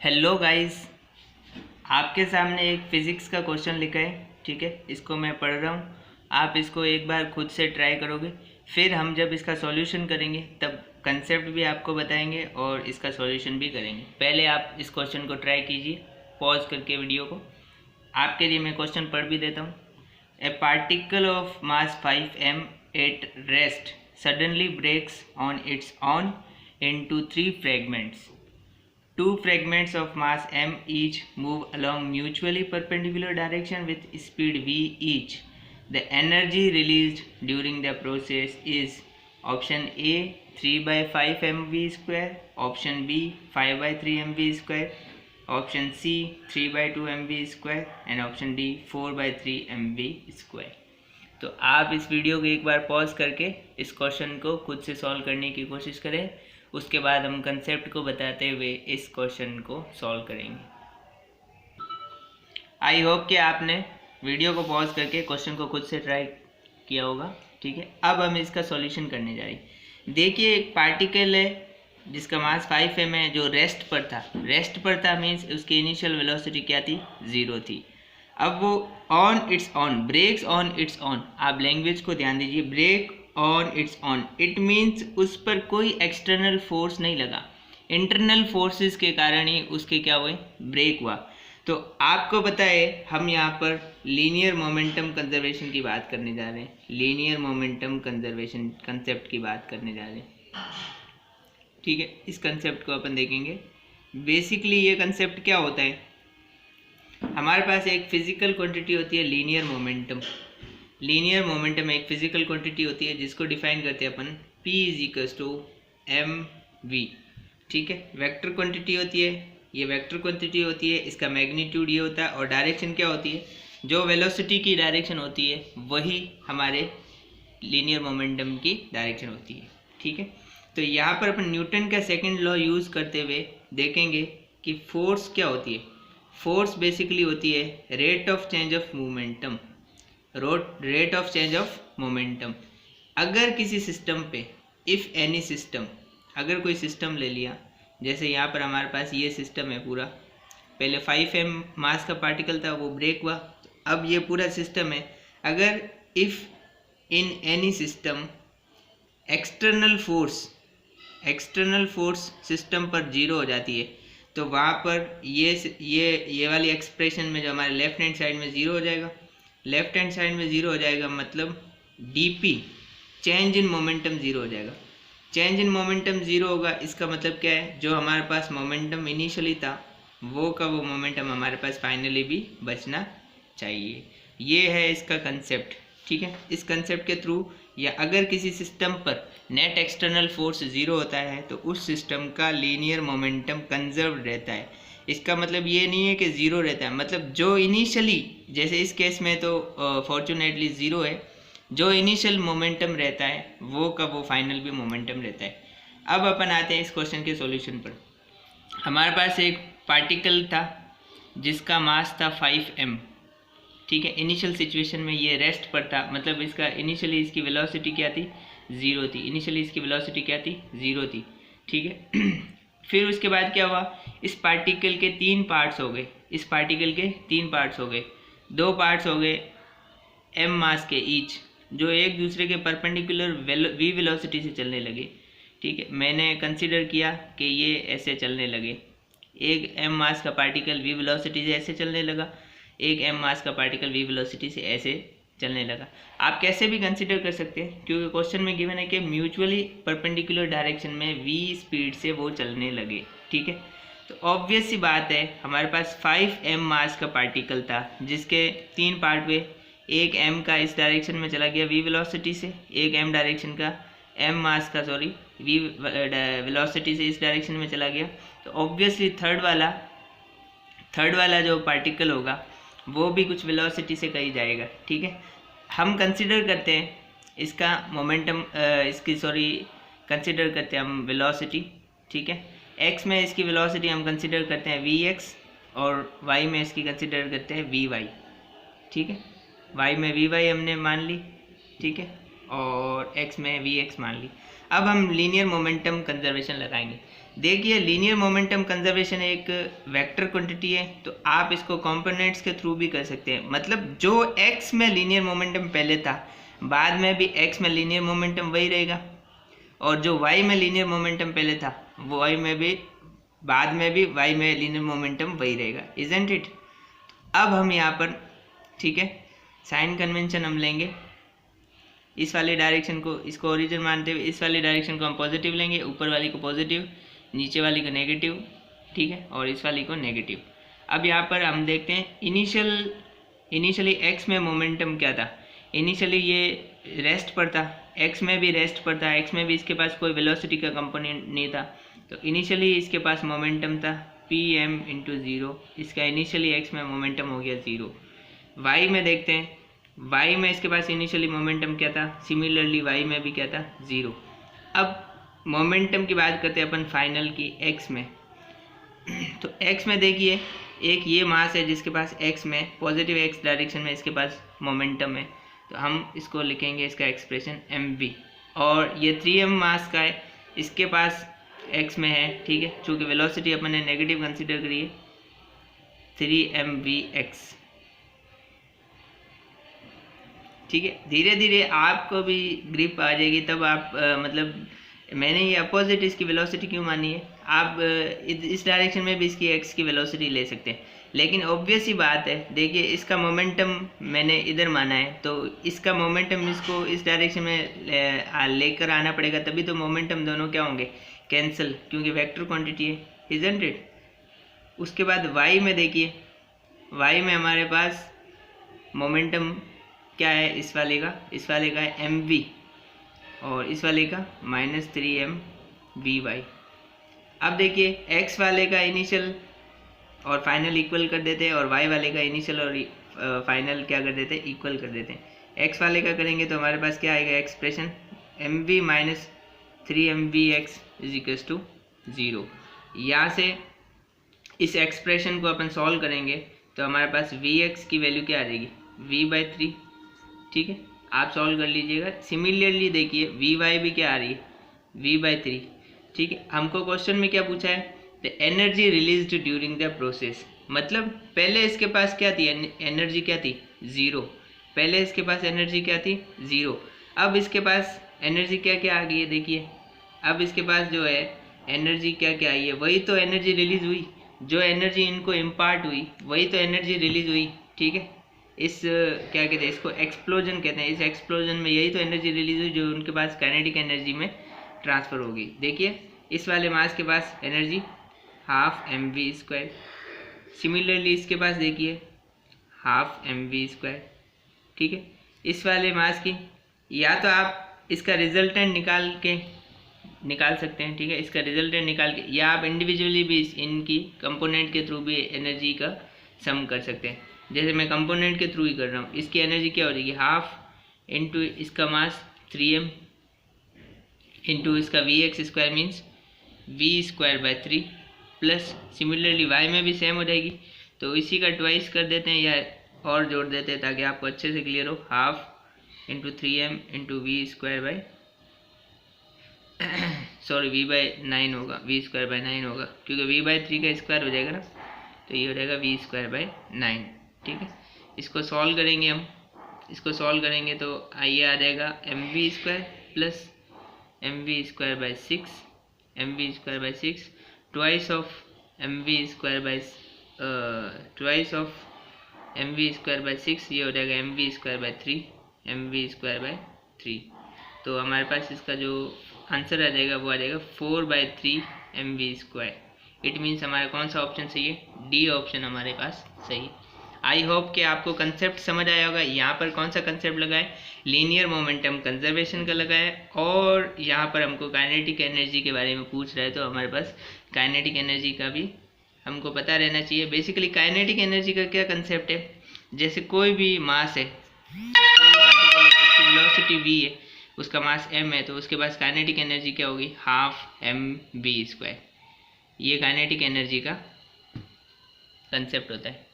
Hello guys, आपके सामने एक फिज़िक्स का क्वेश्चन लिखा है। ठीक है, इसको मैं पढ़ रहा हूँ। आप इसको एक बार खुद से ट्राई करोगे, फिर हम जब इसका सॉल्यूशन करेंगे तब कंसेप्ट भी आपको बताएंगे और इसका सॉल्यूशन भी करेंगे। पहले आप इस क्वेश्चन को ट्राई कीजिए पॉज करके वीडियो को। आपके लिए मैं क्वेश्चन पढ़ भी देता हूँ। ए particle of mass 5m at rest suddenly breaks on it's on into 3 fragments. Two fragments of mass m each move along mutually perpendicular direction with speed v each. The energy released during the process is option A 3 by 5 mv square, option B 5 by 3 mv square, option C 3 by 2 mv square and option D 4 by 3 mv square. तो आप इस video को एक बार pause करके इस question को खुद से सॉल्व करने की कोशिश करें। उसके बाद हम कंसेप्ट को बताते हुए इस क्वेश्चन को सॉल्व करेंगे। आई होप कि आपने वीडियो को पॉज करके क्वेश्चन को खुद से ट्राई किया होगा। ठीक है, अब हम इसका सॉल्यूशन करने जा रहे हैं। देखिए, एक पार्टिकल है जिसका मास 5m है, जो रेस्ट पर था मीन्स उसकी इनिशियल वेलोसिटी क्या थी, 0 थी। अब वो ब्रेक्स ऑन इट्स ऑन, आप लैंग्वेज को ध्यान दीजिए, brake on it's on, it means उस पर कोई एक्सटर्नल फोर्स नहीं लगा, इंटरनल फोर्सेस के कारण ही उसके क्या हुए, ब्रेक हुआ। तो आपको पता है हम यहाँ पर लीनियर मोमेंटम कंजर्वेशन की बात करने जा रहे हैं, लीनियर मोमेंटम कंजर्वेशन कंसेप्ट की बात करने जा रहे हैं। ठीक है, इस कंसेप्ट को अपन देखेंगे। बेसिकली ये कंसेप्ट क्या होता है, हमारे पास एक फिजिकल क्वांटिटी होती है लीनियर मोमेंटम। लीनियर मोमेंटम एक फिजिकल क्वांटिटी होती है जिसको डिफाइन करते हैं अपन P = mv। ठीक है, वेक्टर क्वांटिटी होती है, ये वेक्टर क्वांटिटी होती है, इसका मैग्नीट्यूड ये होता है और डायरेक्शन क्या होती है, जो वेलोसिटी की डायरेक्शन होती है वही हमारे लीनियर मोमेंटम की डायरेक्शन होती है। ठीक है, तो यहाँ पर अपन न्यूटन का सेकेंड लॉ यूज़ करते हुए देखेंगे कि फोर्स क्या होती है। फोर्स बेसिकली होती है rate of change of momentum, rate of change of momentum. अगर किसी सिस्टम पे, इफ़ एनी सिस्टम, अगर कोई सिस्टम ले लिया, जैसे यहाँ पर हमारे पास ये सिस्टम है पूरा, पहले 5m मास का पार्टिकल था, वो ब्रेक हुआ, अब ये पूरा सिस्टम है। अगर if in any system external force system पर 0 हो जाती है, तो वहाँ पर ये वाली एक्सप्रेशन में जो हमारे लेफ्ट हैंड साइड में 0 हो जाएगा, लेफ्ट हैंड साइड में 0 हो जाएगा, मतलब dp चेंज इन मोमेंटम 0 हो जाएगा। चेंज इन मोमेंटम 0 होगा, इसका मतलब क्या है, जो हमारे पास मोमेंटम इनिशियली था वो मोमेंटम हमारे पास फाइनली भी बचना चाहिए। ये है इसका कंसेप्ट। ठीक है, इस कंसेप्ट के थ्रू, या अगर किसी सिस्टम पर नेट एक्सटर्नल फोर्स 0 होता है तो उस सिस्टम का लीनियर मोमेंटम कंजर्व रहता है। इसका मतलब ये नहीं है कि 0 रहता है, मतलब जो इनिशियली, जैसे इस केस में तो फॉर्चुनेटली 0 है, जो इनिशियल मोमेंटम रहता है वो फाइनल भी मोमेंटम रहता है। अब अपन आते हैं इस क्वेश्चन के सॉल्यूशन पर। हमारे पास एक पार्टिकल था जिसका मास था 5m। ठीक है, इनिशियल सिचुएशन में ये रेस्ट पर था, मतलब इसका इनिशियली इसकी वेलोसिटी क्या थी, 0 थी। इनिशियली इसकी वेलोसिटी क्या थी, 0 थी। ठीक है फिर उसके बाद क्या हुआ, इस पार्टिकल के 3 पार्ट्स हो गए, इस पार्टिकल के 3 पार्ट्स हो गए, 2 पार्ट्स हो गए m मास के ईच, जो एक दूसरे के परपेंडिकुलर v वेलोसिटी से चलने लगे। ठीक है, मैंने कंसिडर किया कि ये ऐसे चलने लगे, एक m मास का पार्टिकल v वेलोसिटी से ऐसे चलने लगा, एक m मास का पार्टिकल v वेलोसिटी से ऐसे चलने लगा। आप कैसे भी कंसिडर कर सकते हैं, क्योंकि क्वेश्चन में गिवन है कि म्यूचुअली परपेंडिकुलर डायरेक्शन में v स्पीड से वो चलने लगे। ठीक है, तो ऑब्वियस सी बात है, हमारे पास 5m मास का पार्टिकल था जिसके 3 पार्ट हुए, एक m का इस डायरेक्शन में चला गया v वेलोसिटी से, एक m डायरेक्शन का v वेलोसिटी से इस डायरेक्शन में चला गया। तो ऑब्वियसली थर्ड वाला जो पार्टिकल होगा वो भी कुछ वेलोसिटी से कहीं जाएगा। ठीक है, हम कंसिडर करते हैं इसका मोमेंटम, कंसिडर करते हैं हम वेलोसिटी। ठीक है, x में इसकी वेलोसिटी हम कंसिडर करते हैं vx और y में इसकी कंसिडर करते हैं vy। ठीक है, y में vy हमने मान ली, ठीक है, और x में vx मान ली। अब हम लीनियर मोमेंटम कंजर्वेशन लगाएंगे। देखिए लीनियर मोमेंटम कंजर्वेशन एक वेक्टर क्वांटिटी है, तो आप इसको कंपोनेंट्स के थ्रू भी कर सकते हैं। मतलब जो एक्स में लीनियर मोमेंटम पहले था, बाद में भी एक्स में लीनियर मोमेंटम वही रहेगा, और जो वाई में लीनियर मोमेंटम पहले था वो वाई में भी, बाद में भी वाई में लीनियर मोमेंटम वही रहेगा, इजंट इट। अब हम यहाँ पर, ठीक है, साइन कन्वेंशन हम लेंगे, इस वाले डायरेक्शन को, इसको ओरिजिन मानते हुए इस वाले डायरेक्शन को हम पॉजिटिव लेंगे, ऊपर वाली को पॉजिटिव, नीचे वाली को नेगेटिव, ठीक है, और इस वाली को नेगेटिव। अब यहाँ पर हम देखते हैं इनिशियली एक्स में मोमेंटम क्या था। इनिशियली ये रेस्ट पर था, एक्स में भी रेस्ट पर था, एक्स में भी इसके पास कोई वेलोसिटी का कंपोनेंट नहीं था, तो इनिशियली इसके पास मोमेंटम था पी एम इंटू ज़ीरो। इसका इनिशियली एक्स में मोमेंटम हो गया ज़ीरो। वाई में देखते हैं, वाई में इसके पास इनिशियली मोमेंटम क्या था, सिमिलरली वाई में भी क्या था, ज़ीरो। अब मोमेंटम की बात करते हैं अपन फाइनल की एक्स में। तो एक्स में देखिए एक ये मास है जिसके पास एक्स में पॉजिटिव एक्स डायरेक्शन में इसके पास मोमेंटम है, तो हम इसको लिखेंगे इसका एक्सप्रेशन एम वी। और ये 3m मास का है, इसके पास एक्स में है, ठीक है, चूँकि वेलोसिटी अपन ने नेगेटिव कंसिडर करी है, 3mvx, ठीक है। धीरे धीरे आपको भी ग्रिप आ जाएगी, तब आप मतलब मैंने ये अपोजिट इसकी वेलोसिटी क्यों मानी है, आप इस डायरेक्शन में भी इसकी एक्स की वेलोसिटी ले सकते हैं। लेकिन ऑब्वियस ही बात है, देखिए इसका मोमेंटम मैंने इधर माना है, तो इसका मोमेंटम इसको इस डायरेक्शन में लेकर आना पड़ेगा, तभी तो मोमेंटम दोनों क्या होंगे, कैंसिल, क्योंकि वेक्टर क्वांटिटी है, इजंट इट। उसके बाद वाई में देखिए, वाई में हमारे पास मोमेंटम क्या है, इस वाले का है एम वी, और इस वाले का -3mvy। अब देखिए एक्स वाले का इनिशियल और फाइनल इक्वल कर देते हैं, और वाई वाले का इनिशियल और फाइनल क्या कर देते हैं, इक्वल कर देते हैं। एक्स वाले का करेंगे तो हमारे पास क्या आएगा एक्सप्रेशन, mv - 3mvx = 0। यहाँ से इस एक्सप्रेशन को अपन सॉल्व करेंगे तो हमारे पास vx की वैल्यू क्या आ जाएगी, v/3, ठीक है, आप सॉल्व कर लीजिएगा। सिमिलरली देखिए vy भी क्या आ रही है, v/3, ठीक है। हमको क्वेश्चन में क्या पूछा है, the energy released during the process, मतलब पहले इसके पास क्या थी, एनर्जी क्या थी, ज़ीरो। पहले इसके पास एनर्जी क्या थी, ज़ीरो। अब इसके पास एनर्जी क्या क्या आ गई है, देखिए अब इसके पास जो है एनर्जी क्या क्या आई है, वही तो एनर्जी रिलीज हुई, जो एनर्जी इनको इम्पार्ट हुई वही तो एनर्जी रिलीज हुई, ठीक है। इस क्या कहते हैं, इसको एक्सप्लोजन कहते हैं, इस एक्सप्लोजन में यही तो एनर्जी रिलीज हुई जो उनके पास काइनेटिक एनर्जी में ट्रांसफ़र होगी। देखिए इस वाले मास के पास एनर्जी 12mv², सिमिलरली इसके पास देखिए 12mv², ठीक है। इस वाले मास की या तो आप इसका रिजल्टेंट निकाल सकते हैं, ठीक है, इसका रिजल्टेंट निकाल के, या आप इंडिविजुअली भी इनकी कंपोनेंट के थ्रू भी एनर्जी का सम कर सकते हैं। जैसे मैं कंपोनेंट के थ्रू ही कर रहा हूँ, इसकी एनर्जी क्या हो जाएगी, 12 इंटू इसका मास 3m इंटू इसका vx² means v²/3 plus similarly y में भी सेम हो जाएगी, तो इसी का ट्वाइस कर देते हैं या और जोड़ देते हैं ताकि आपको अच्छे से क्लियर हो। 12 into 3m into v² sorry v/9 होगा, v²/9 होगा, क्योंकि v/3 का स्क्वायर हो जाएगा ना, तो ये हो जाएगा v²/9, ठीक है। इसको सॉल्व करेंगे हम, इसको सॉल्व करेंगे तो ये आ जाएगा mv² plus mv²/6, mv²/6 twice of mv²/6, ये हो जाएगा mv²/3, mv²/3। तो हमारे पास इसका जो आंसर आ जाएगा वो आ जाएगा 4/3mv²। इट मीन्स हमारा कौन सा ऑप्शन सही है, डी ऑप्शन हमारे पास सही। आई होप कि आपको कंसेप्ट समझ आया होगा। यहाँ पर कौन सा कंसेप्ट लगा है, लीनियर मोमेंटम कंजर्वेशन का लगा है, और यहाँ पर हमको काइनेटिक एनर्जी के बारे में पूछ रहा है, तो हमारे पास काइनेटिक एनर्जी का भी हमको पता रहना चाहिए। बेसिकली काइनेटिक एनर्जी का क्या कंसेप्ट है, जैसे कोई भी मास है, उसकी वेलोसिटी v है, उसका मास m है, तो उसके पास काइनेटिक एनर्जी क्या होगी, 12mv²। ये काइनेटिक एनर्जी का कंसेप्ट होता है।